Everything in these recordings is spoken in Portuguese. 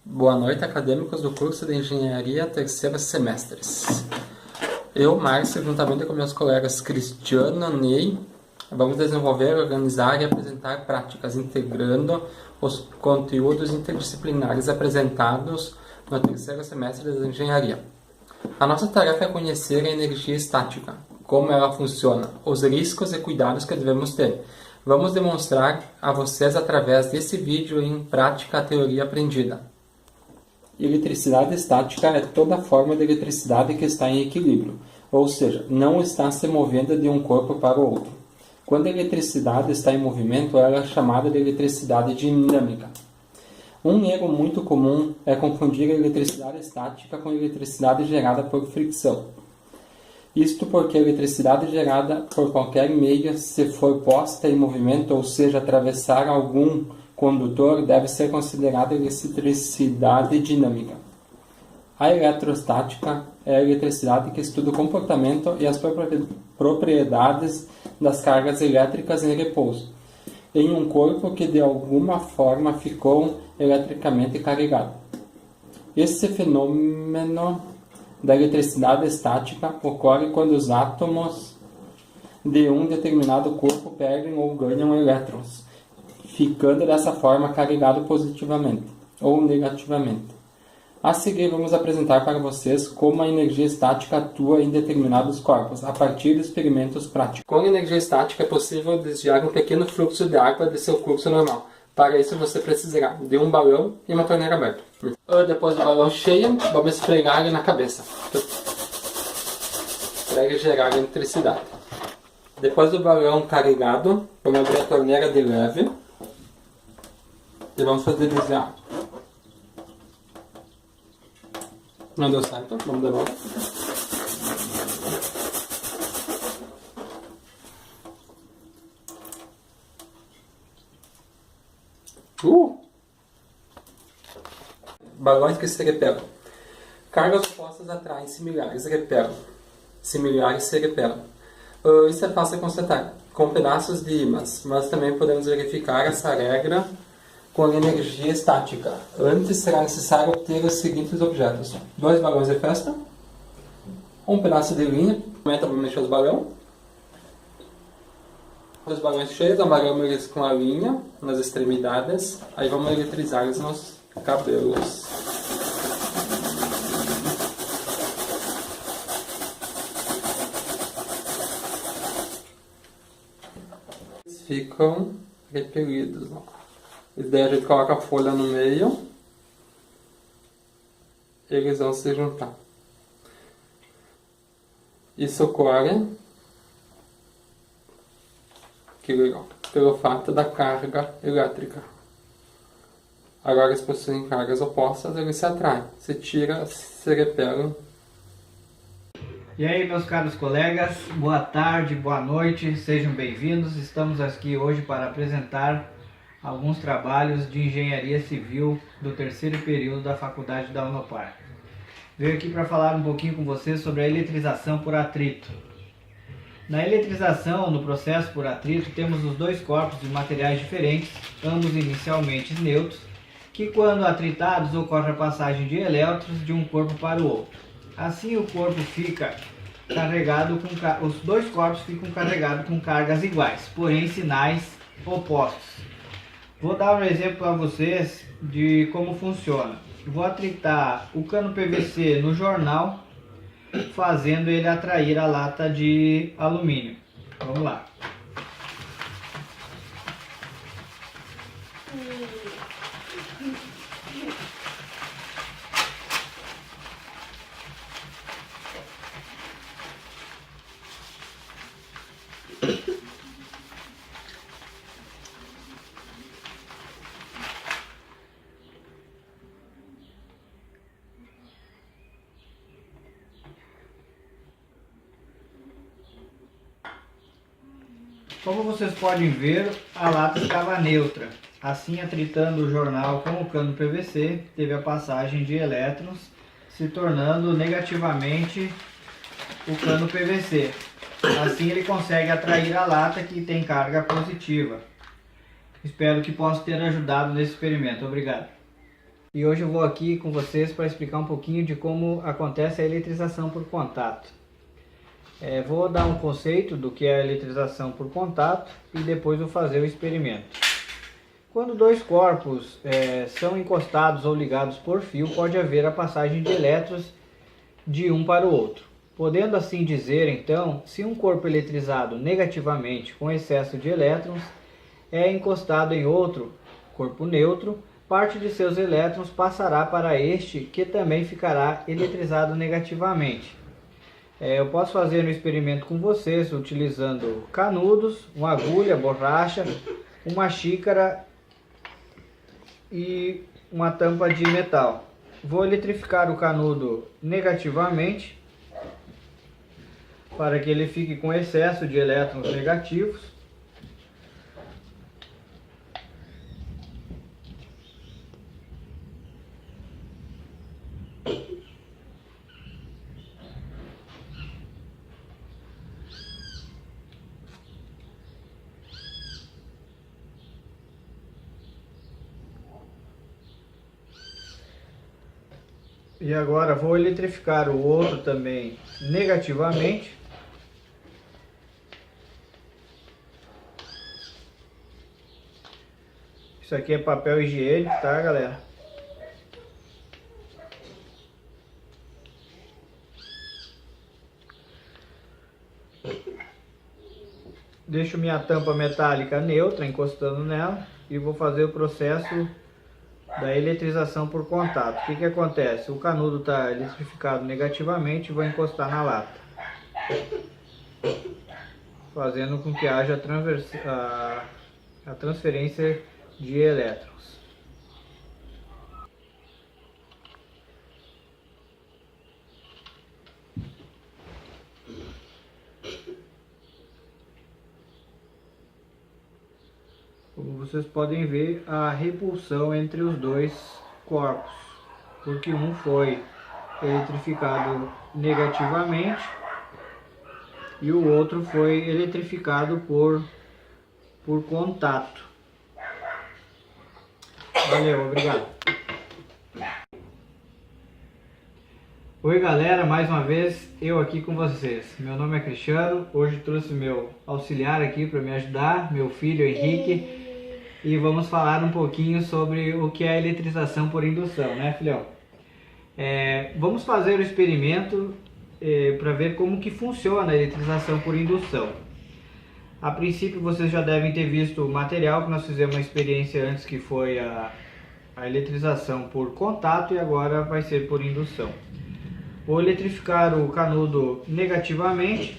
Boa noite, acadêmicos do curso de Engenharia terceiro semestres. Eu, Márcio, juntamente com meus colegas Cristiano e Ney, vamos desenvolver, organizar e apresentar práticas integrando os conteúdos interdisciplinares apresentados no terceiro semestre de Engenharia. A nossa tarefa é conhecer a energia estática, como ela funciona, os riscos e cuidados que devemos ter. Vamos demonstrar a vocês através desse vídeo em prática a teoria aprendida. Eletricidade estática é toda forma de eletricidade que está em equilíbrio, ou seja, não está se movendo de um corpo para o outro. Quando a eletricidade está em movimento, ela é chamada de eletricidade dinâmica. Um erro muito comum é confundir a eletricidade estática com a eletricidade gerada por fricção. Isto porque a eletricidade gerada por qualquer meio, se for posta em movimento, ou seja, atravessar algum condutor, deve ser considerada eletricidade dinâmica. A eletrostática é a eletricidade que estuda o comportamento e as propriedades das cargas elétricas em repouso, em um corpo que de alguma forma ficou eletricamente carregado. Esse fenômeno da eletricidade estática ocorre quando os átomos de um determinado corpo perdem ou ganham elétrons, ficando dessa forma carregado positivamente ou negativamente. A seguir, vamos apresentar para vocês como a energia estática atua em determinados corpos, a partir de experimentos práticos. Com a energia estática é possível desviar um pequeno fluxo de água de seu curso normal. Para isso, você precisará de um balão e uma torneira aberta. Depois do balão cheio, vamos esfregar ele na cabeça, para ele gerar eletricidade. Depois do balão carregado, vamos abrir a torneira de leve e vamos fazer desviar. Não deu certo, vamos de novo. Balões que se repelam. Cargas opostas atraem similares, repelam. Similares se repelam. Isso é fácil de constatar com pedaços de ímãs, mas também podemos verificar essa regra com a energia estática. Antes será necessário obter os seguintes objetos: 2 balões de festa, um pedaço de linha, vamos mexer os balões. Os balões cheios, amarramos eles com a linha nas extremidades, aí vamos eletrizar eles nos cabelos. Eles ficam repelidos. E daí a gente coloca a folha no meio, eles vão se juntar. Isso ocorre pelo fato da carga elétrica. Agora, eles possuem cargas opostas, eles se atraem. Se tira, se repelem. E aí, meus caros colegas, boa tarde, boa noite, sejam bem-vindos. Estamos aqui hoje para apresentar alguns trabalhos de engenharia civil do terceiro período da faculdade da Unopar. Venho aqui para falar um pouquinho com vocês sobre a eletrização por atrito. Na eletrização, no processo por atrito, temos os dois corpos de materiais diferentes, ambos inicialmente neutros, que quando atritados ocorre a passagem de elétrons de um corpo para o outro. Assim o corpo fica carregado os dois corpos ficam carregados com cargas iguais, porém sinais opostos. Vou dar um exemplo para vocês de como funciona. Vou atritar o cano PVC no jornal, fazendo ele atrair a lata de alumínio. Vamos lá. Como vocês podem ver, a lata estava neutra. Assim, atritando o jornal com o cano PVC, teve a passagem de elétrons, se tornando negativamente o cano PVC. Assim, ele consegue atrair a lata que tem carga positiva. Espero que possa ter ajudado nesse experimento. Obrigado. E hoje eu vou aqui com vocês para explicar um pouquinho de como acontece a eletrização por contato. Vou dar um conceito do que é a eletrização por contato e depois vou fazer o experimento. Quando dois corpos são encostados ou ligados por fio, pode haver a passagem de elétrons de um para o outro. Podendo assim dizer, então, se um corpo eletrizado negativamente com excesso de elétrons é encostado em outro corpo neutro, parte de seus elétrons passará para este, que também ficará eletrizado negativamente. Eu posso fazer um experimento com vocês utilizando canudos, uma agulha, borracha, uma xícara e uma tampa de metal. Vou eletrificar o canudo negativamente para que ele fique com excesso de elétrons negativos. E agora vou eletrificar o outro também negativamente. Isso aqui é papel higiênico, tá, galera? Deixo minha tampa metálica neutra encostando nela e vou fazer o processo da eletrização por contato. O que acontece? O canudo está eletrificado negativamente e vou encostar na lata, fazendo com que haja a transferência de elétrons. Como vocês podem ver, a repulsão entre os dois corpos, porque um foi eletrificado negativamente e o outro foi eletrificado por contato. Valeu, obrigado. Oi galera, mais uma vez eu aqui com vocês. Meu nome é Cristiano, hoje trouxe meu auxiliar aqui para me ajudar, meu filho Henrique. E vamos falar um pouquinho sobre o que é a eletrização por indução, né, filhão? Vamos fazer o experimento para ver como que funciona a eletrização por indução. A princípio vocês já devem ter visto o material que nós fizemos uma experiência antes, que foi a eletrização por contato, e agora vai ser por indução. Vou eletrificar o canudo negativamente.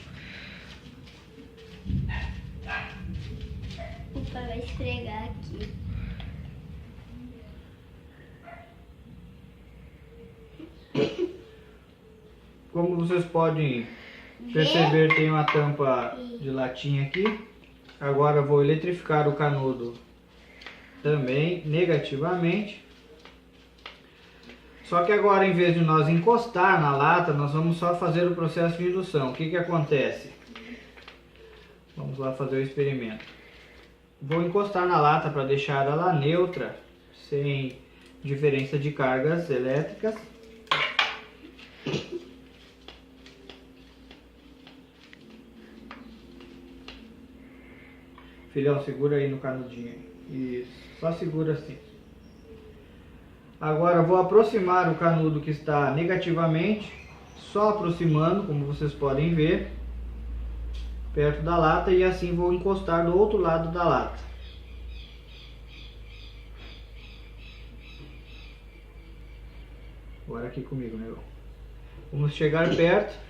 O pai vai esfregar aqui. Como vocês podem perceber, tem uma tampa de latinha aqui. Agora vou eletrificar o canudo também negativamente. Só que agora, em vez de nós encostar na lata, nós vamos só fazer o processo de indução. O que acontece? Vamos lá fazer o experimento. Vou encostar na lata para deixar ela neutra, sem diferença de cargas elétricas. Filhão, segura aí no canudinho. Isso, só segura assim. Agora vou aproximar o canudo que está negativamente, só aproximando, como vocês podem ver, perto da lata, e assim vou encostar do outro lado da lata. Agora aqui comigo, né? Vamos chegar perto.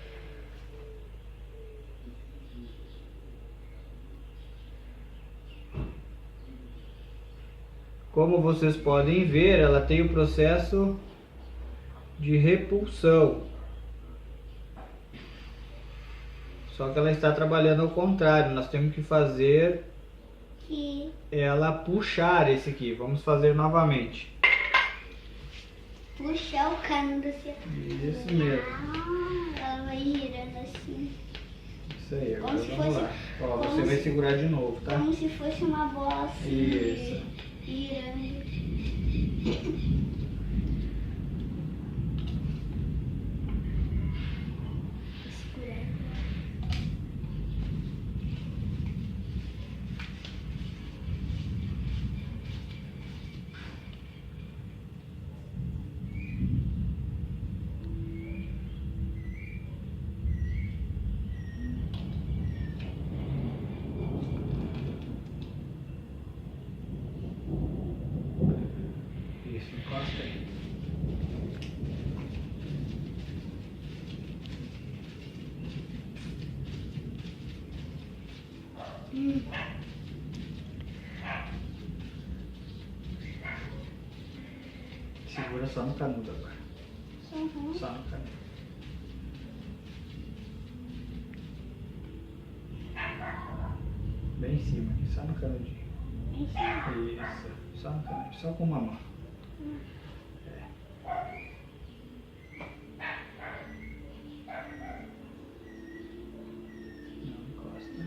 Como vocês podem ver, ela tem o processo de repulsão. Só que ela está trabalhando ao contrário. Nós temos que fazer ela puxar esse aqui. Vamos fazer novamente. Puxar o canudo assim. Isso mesmo. Ela vai girando assim. Isso aí, agora Como se vamos fosse- lá. Ó, como você vai se- segurar de novo, tá? Como se fosse uma bola assim. Isso. Girando. só no canudo agora. Uhum. Só no canudo. Bem em cima aqui, só no canudinho. Isso, só no canudinho, só com uma mão. Não encosta.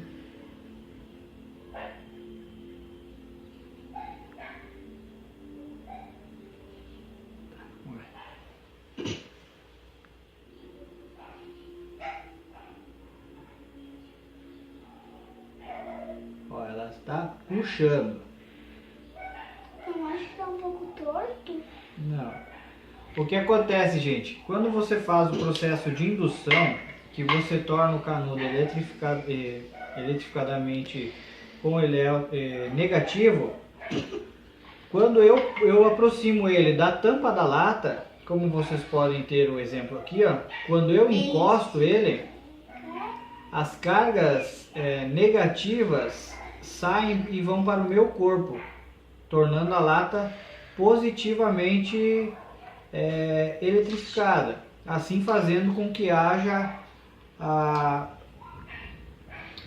Ó, ela está puxando. Eu acho que tá um pouco torto. Não. O que acontece, gente? Quando você faz o processo de indução, que você torna o canudo eletrificadamente com ele negativo, quando eu aproximo ele da tampa da lata, como vocês podem ter o exemplo aqui, ó, quando eu encosto ele, as cargas negativas saem e vão para o meu corpo, tornando a lata positivamente eletrificada, assim fazendo com que haja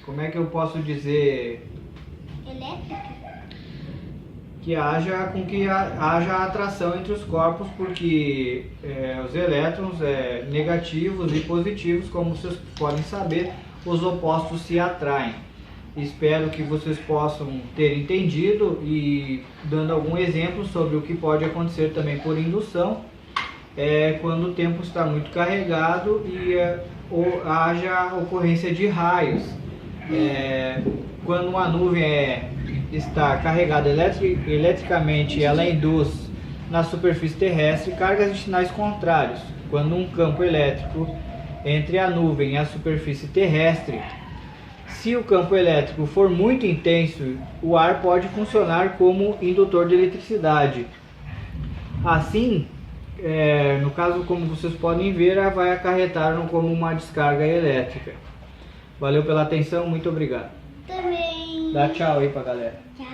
como é que eu posso dizer, Elétrica? que haja atração entre os corpos, porque os elétrons negativos e positivos, como vocês podem saber, os opostos se atraem. Espero que vocês possam ter entendido e dando algum exemplo sobre o que pode acontecer também por indução, quando o tempo está muito carregado e haja ocorrência de raios. Quando uma nuvem está carregada eletricamente, ela induz na superfície terrestre cargas de sinais contrários. Quando um campo elétrico entre a nuvem e a superfície terrestre, se o campo elétrico for muito intenso, o ar pode funcionar como indutor de eletricidade. Assim, no caso, como vocês podem ver, vai acarretar como uma descarga elétrica. Valeu pela atenção, muito obrigado. Também. Dá tchau aí pra galera. Tchau.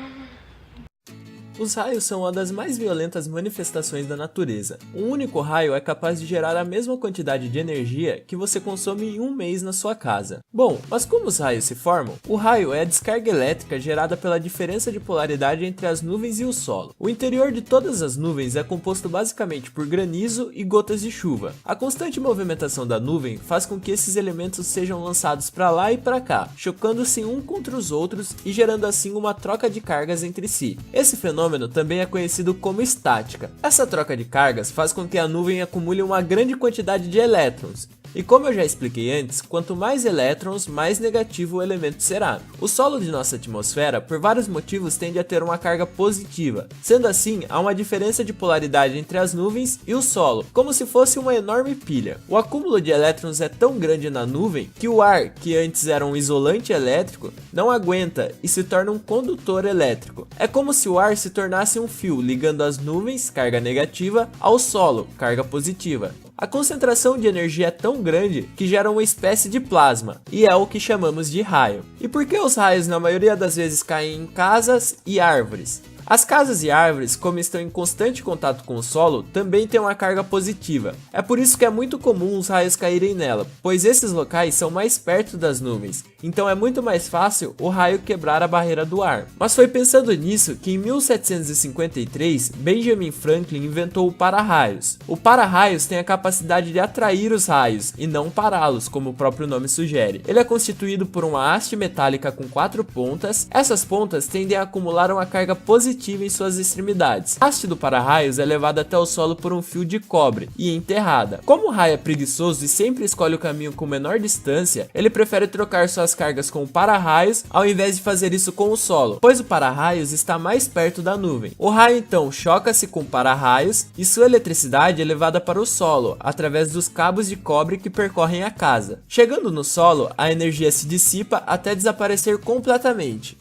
Os raios são uma das mais violentas manifestações da natureza. Um único raio é capaz de gerar a mesma quantidade de energia que você consome em um mês na sua casa. Bom, mas como os raios se formam? O raio é a descarga elétrica gerada pela diferença de polaridade entre as nuvens e o solo. O interior de todas as nuvens é composto basicamente por granizo e gotas de chuva. A constante movimentação da nuvem faz com que esses elementos sejam lançados para lá e para cá, chocando-se um contra os outros e gerando assim uma troca de cargas entre si. Esse fenômeno também é conhecido como estática. Essa troca de cargas faz com que a nuvem acumule uma grande quantidade de elétrons. E como eu já expliquei antes, quanto mais elétrons, mais negativo o elemento será. O solo de nossa atmosfera, por vários motivos, tende a ter uma carga positiva. Sendo assim, há uma diferença de polaridade entre as nuvens e o solo, como se fosse uma enorme pilha. O acúmulo de elétrons é tão grande na nuvem que o ar, que antes era um isolante elétrico, não aguenta e se torna um condutor elétrico. É como se o ar se tornasse um fio ligando as nuvens, carga negativa, ao solo, carga positiva. A concentração de energia é tão grande que gera uma espécie de plasma, e é o que chamamos de raio. E por que os raios na maioria das vezes caem em casas e árvores? As casas e árvores, como estão em constante contato com o solo, também têm uma carga positiva. É por isso que é muito comum os raios caírem nela, pois esses locais são mais perto das nuvens, então é muito mais fácil o raio quebrar a barreira do ar. Mas foi pensando nisso que em 1753, Benjamin Franklin inventou o para-raios. O para-raios tem a capacidade de atrair os raios e não pará-los, como o próprio nome sugere. Ele é constituído por uma haste metálica com 4 pontas. Essas pontas tendem a acumular uma carga positiva em suas extremidades. A haste do para-raios é levada até o solo por um fio de cobre e enterrada. Como o raio é preguiçoso e sempre escolhe o caminho com menor distância, ele prefere trocar suas cargas com o para-raios ao invés de fazer isso com o solo, pois o para-raios está mais perto da nuvem. O raio então choca-se com o para-raios e sua eletricidade é levada para o solo através dos cabos de cobre que percorrem a casa. Chegando no solo, a energia se dissipa até desaparecer completamente.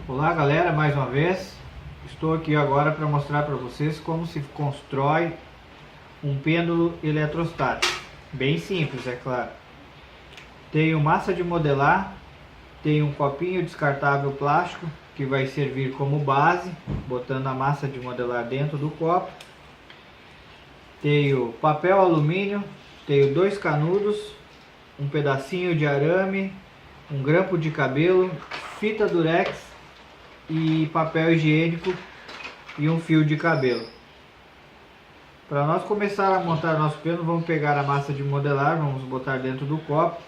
Olá galera, mais uma vez, estou aqui agora para mostrar para vocês como se constrói um pêndulo eletrostático. Bem simples, é claro. Tenho massa de modelar, tenho um copinho descartável plástico, que vai servir como base, botando a massa de modelar dentro do copo. Tenho papel alumínio, tenho 2 canudos, um pedacinho de arame, um grampo de cabelo, fita durex e papel higiênico e um fio de cabelo. Para nós começar a montar nosso pêndulo, vamos pegar a massa de modelar, vamos botar dentro do copo.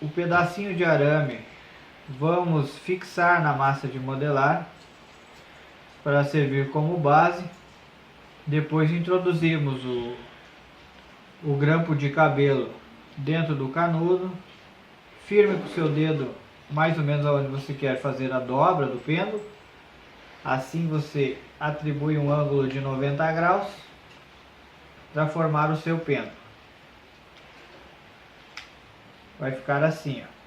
O pedacinho de arame vamos fixar na massa de modelar para servir como base. Depois introduzimos o grampo de cabelo dentro do canudo. Firme com o seu dedo mais ou menos onde você quer fazer a dobra do pêndulo. Assim você atribui um ângulo de 90 graus para formar o seu pêndulo. Vai ficar assim, ó.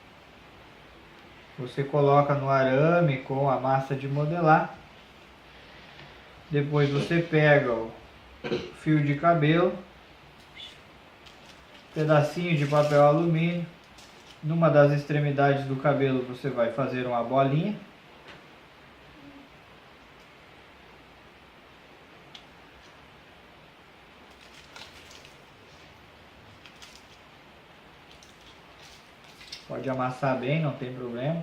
Você coloca no arame com a massa de modelar. Depois você pega o fio de cabelo, pedacinho de papel alumínio. Numa das extremidades do cabelo você vai fazer uma bolinha. Pode amassar bem, não tem problema.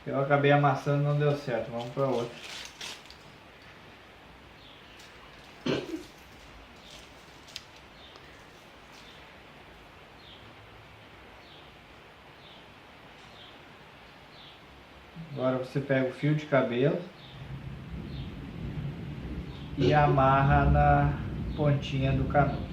Eu acabei amassando, não deu certo. Vamos para outra. Agora você pega o fio de cabelo e amarra na pontinha do canudo.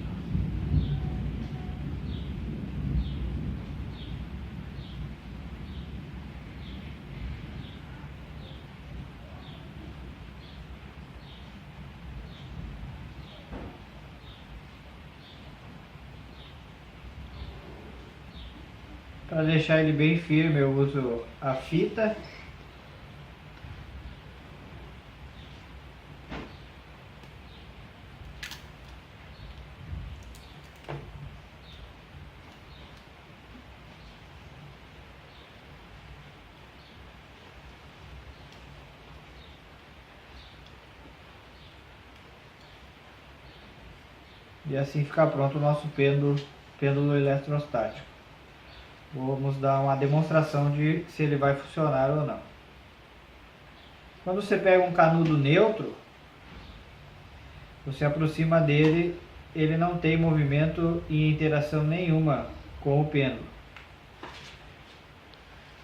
Para deixar ele bem firme, eu uso a fita. E assim fica pronto o nosso pêndulo eletrostático. Vamos dar uma demonstração de se ele vai funcionar ou não. Quando você pega um canudo neutro, você aproxima dele, ele não tem movimento e interação nenhuma com o pêndulo.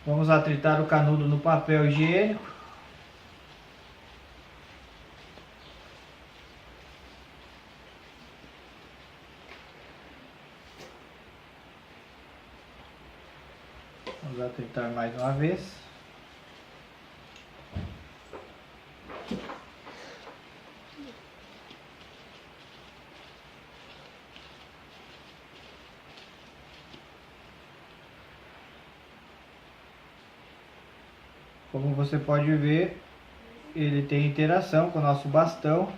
Vamos atritar o canudo no papel higiênico. Vamos atritar mais uma vez. Como você pode ver, ele tem interação com o nosso bastão.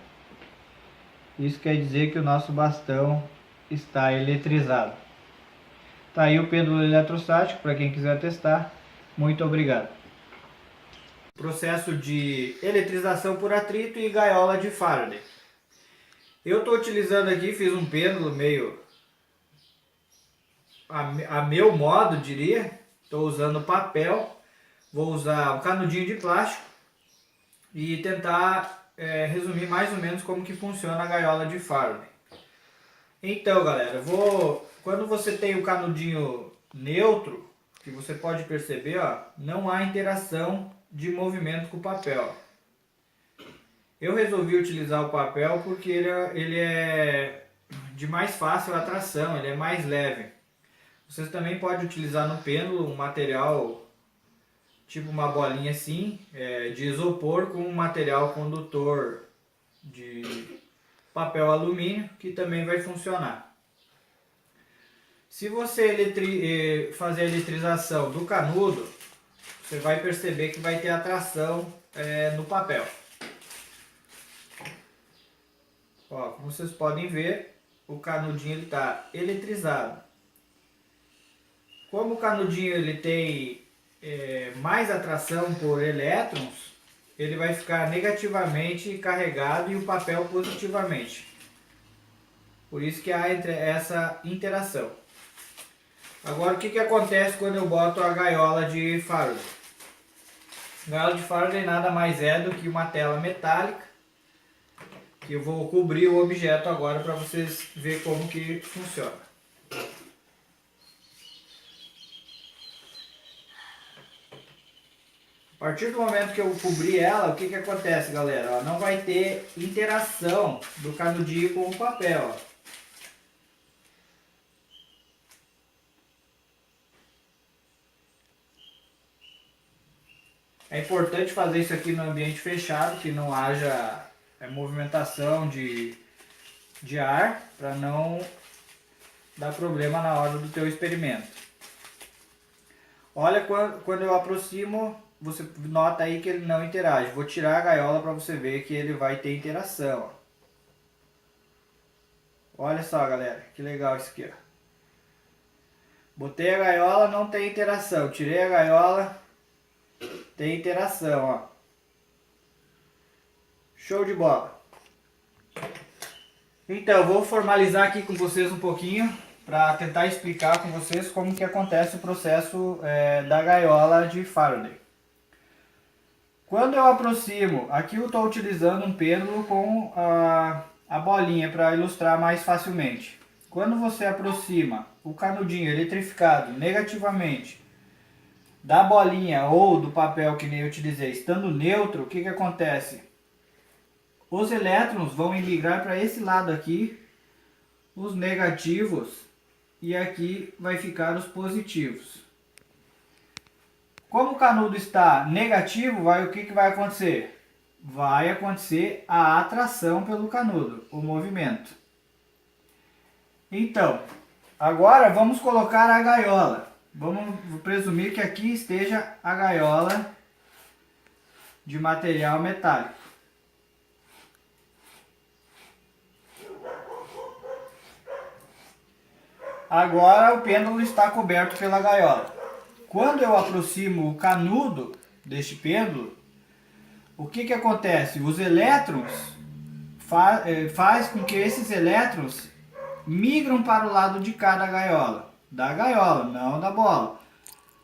Isso quer dizer que o nosso bastão está eletrizado. Tá aí o pêndulo eletrostático para quem quiser testar. Muito obrigado. Processo de eletrização por atrito e gaiola de Faraday. Eu estou utilizando aqui, fiz um pêndulo meio a meu modo, diria. Estou usando papel. Vou usar um canudinho de plástico e tentar resumir mais ou menos como que funciona a gaiola de Faraday. Então, galera, quando você tem o canudinho neutro, que você pode perceber, ó, não há interação de movimento com o papel. Eu resolvi utilizar o papel porque ele é de mais fácil atração, ele é mais leve. Vocês também podem utilizar no pêndulo um material tipo uma bolinha assim, de isopor com um material condutor de papel alumínio, que também vai funcionar. Se você fazer a eletrização do canudo, você vai perceber que vai ter atração no papel. Ó, como vocês podem ver, o canudinho está eletrizado. Como o canudinho ele tem mais atração por elétrons, ele vai ficar negativamente carregado e o papel positivamente. Por isso que há essa interação. Agora, o que acontece quando eu boto a gaiola de Faraday? A gaiola de Faraday nada mais é do que uma tela metálica, que eu vou cobrir o objeto agora para vocês verem como que funciona. A partir do momento que eu cobrir ela, o que acontece, galera? Ó, não vai ter interação do canudinho com o papel. Ó. É importante fazer isso aqui no ambiente fechado, que não haja movimentação de ar, para não dar problema na hora do teu experimento. Olha, quando eu aproximo, você nota aí que ele não interage. Vou tirar a gaiola para você ver que ele vai ter interação. Olha só, galera, que legal isso aqui. Ó. Botei a gaiola, não tem interação. Tirei a gaiola, tem interação. Ó. Show de bola. Então, vou formalizar aqui com vocês um pouquinho para tentar explicar com vocês como que acontece o processo da gaiola de Faraday. Quando eu aproximo, aqui eu estou utilizando um pêndulo com a bolinha para ilustrar mais facilmente. Quando você aproxima o canudinho eletrificado negativamente da bolinha ou do papel que nem eu utilizei, estando neutro, o que acontece? Os elétrons vão migrar para esse lado aqui, os negativos, e aqui vai ficar os positivos. Como o canudo está negativo, o que vai acontecer? Vai acontecer a atração pelo canudo, o movimento. Então, agora vamos colocar a gaiola. Vamos presumir que aqui esteja a gaiola de material metálico. Agora o pêndulo está coberto pela gaiola. Quando eu aproximo o canudo deste pêndulo, o que acontece? Os elétrons faz com que esses elétrons migram para o lado de cá da gaiola. Da gaiola, não da bola.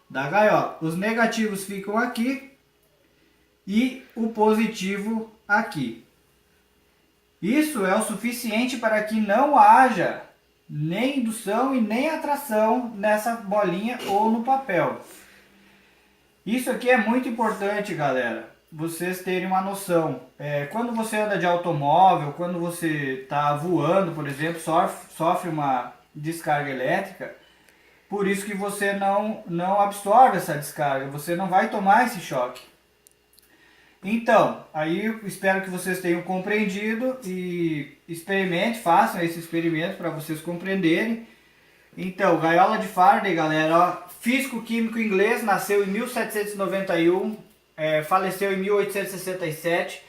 Da gaiola. Os negativos ficam aqui e o positivo aqui. Isso é o suficiente para que não haja nem indução e nem atração nessa bolinha ou no papel. Isso aqui é muito importante, galera, vocês terem uma noção. Quando você anda de automóvel, quando você está voando, por exemplo, sofre uma descarga elétrica, por isso que você não absorve essa descarga, você não vai tomar esse choque. Então, aí eu espero que vocês tenham compreendido e façam esse experimento para vocês compreenderem. Então, gaiola de Faraday, galera, ó, físico-químico inglês, nasceu em 1791, faleceu em 1867,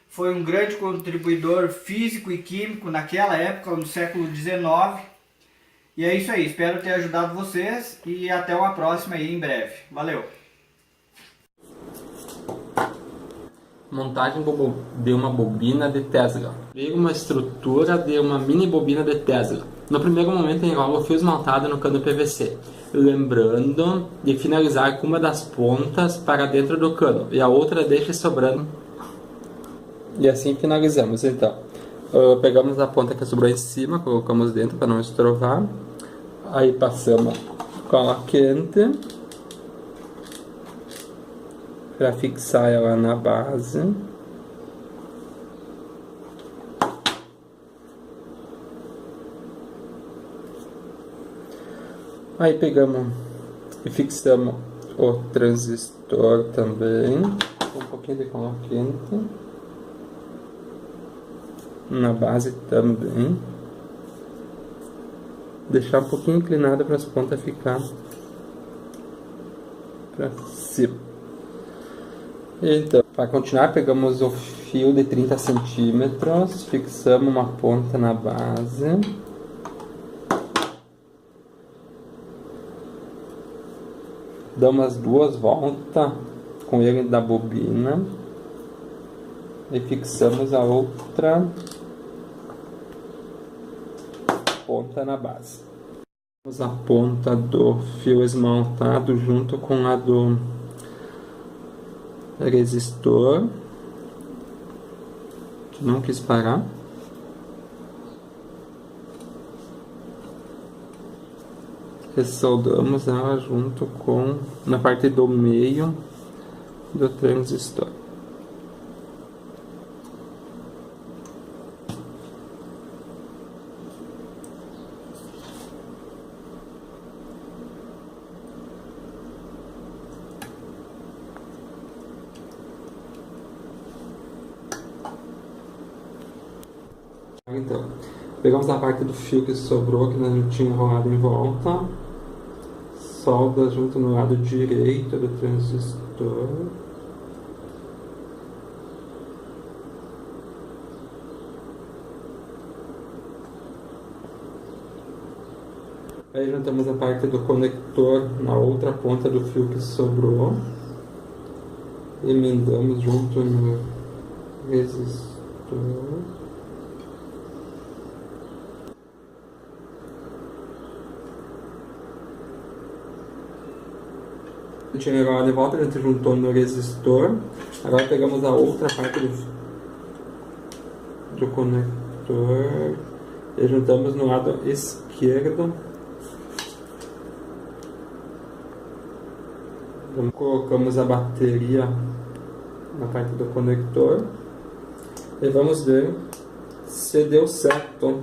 foi um grande contribuidor físico e químico naquela época, no século XIX. E é isso aí, espero ter ajudado vocês e até uma próxima aí em breve. Valeu! Montagem de uma bobina de Tesla. Veio uma estrutura de uma mini bobina de Tesla. No primeiro momento enrola o fio esmaltado no cano PVC, lembrando de finalizar com uma das pontas para dentro do cano e a outra deixa sobrando. E assim finalizamos. Então, pegamos a ponta que sobrou em cima, colocamos dentro para não estrovar. Aí passamos cola quente para fixar ela na base. Aí pegamos e fixamos o transistor também, com um pouquinho de cola quente na base também. Deixar um pouquinho inclinada para as pontas ficar para cima. Então, para continuar, pegamos o fio de 30 centímetros, fixamos uma ponta na base. Damos as 2 voltas com ele da bobina e fixamos a outra ponta na base. Temos a ponta do fio esmaltado junto com a do resistor, que não quis parar. Ressoldamos ela junto com, na parte do meio do transistor. Então, pegamos a parte do fio que sobrou, que nós não tínhamos enrolado em volta, solda junto no lado direito do transistor. Aí juntamos a parte do conector na outra ponta do fio que sobrou, emendamos junto no resistor. Tirei ela de volta, a gente juntou no resistor. Agora pegamos a outra parte do conector e juntamos no lado esquerdo. Então, colocamos a bateria na parte do conector e vamos ver se deu certo.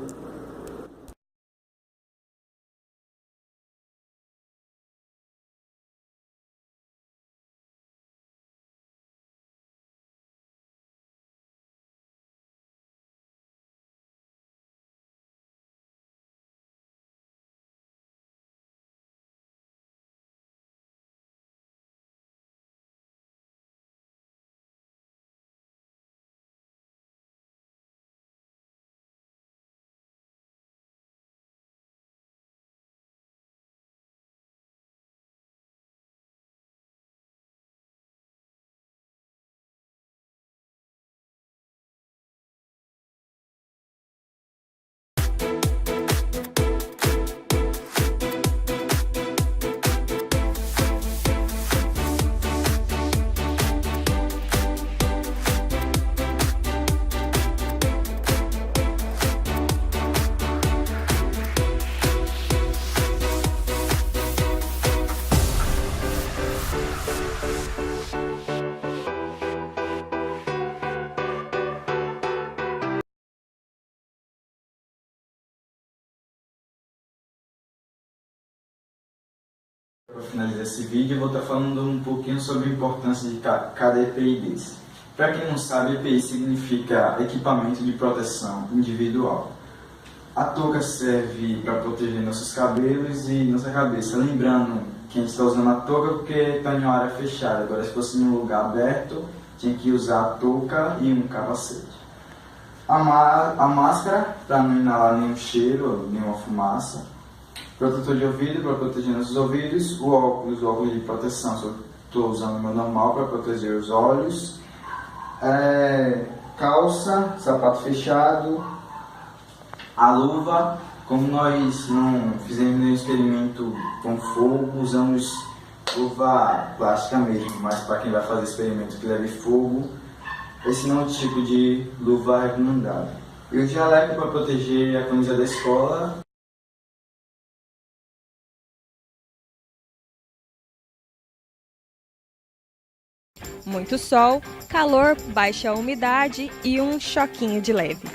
Para finalizar esse vídeo, eu vou estar falando um pouquinho sobre a importância de cada EPI desse. Para quem não sabe, EPI significa equipamento de proteção individual. A touca serve para proteger nossos cabelos e nossa cabeça. Lembrando que a gente está usando a touca porque está em uma área fechada. Agora, se fosse em um lugar aberto, tinha que usar a touca e um capacete. A máscara, para não inalar nenhum cheiro, nenhuma fumaça. Protetor de ouvido, para proteger nossos ouvidos. O óculos de proteção, eu estou usando o meu normal para proteger os olhos. Calça, sapato fechado. A luva, como nós não fizemos nenhum experimento com fogo, usamos luva plástica mesmo, mas para quem vai fazer experimento que leve fogo, esse não é o tipo de luva recomendado. E o jaleco para proteger a camisa da escola. Muito sol, calor, baixa umidade e um choquinho de leve.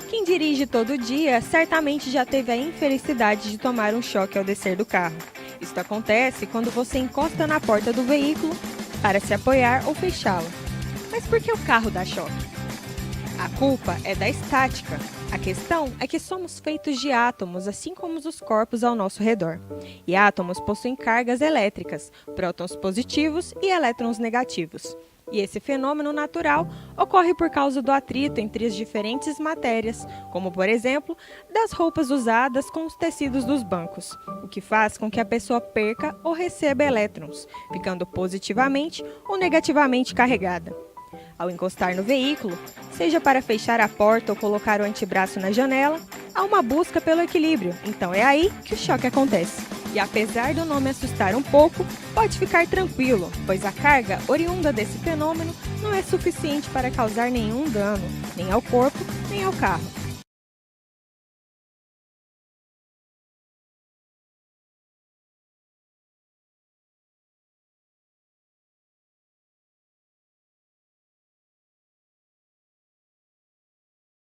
Quem dirige todo dia certamente já teve a infelicidade de tomar um choque ao descer do carro. Isso acontece quando você encosta na porta do veículo para se apoiar ou fechá-la. Mas por que o carro dá choque? A culpa é da estática. A questão é que somos feitos de átomos, assim como os corpos ao nosso redor. E átomos possuem cargas elétricas, prótons positivos e elétrons negativos. E esse fenômeno natural ocorre por causa do atrito entre as diferentes matérias, como, por exemplo, das roupas usadas com os tecidos dos bancos, o que faz com que a pessoa perca ou receba elétrons, ficando positivamente ou negativamente carregada. Ao encostar no veículo, seja para fechar a porta ou colocar o antebraço na janela, há uma busca pelo equilíbrio, então é aí que o choque acontece. E apesar do nome assustar um pouco, pode ficar tranquilo, pois a carga oriunda desse fenômeno não é suficiente para causar nenhum dano, nem ao corpo, nem ao carro.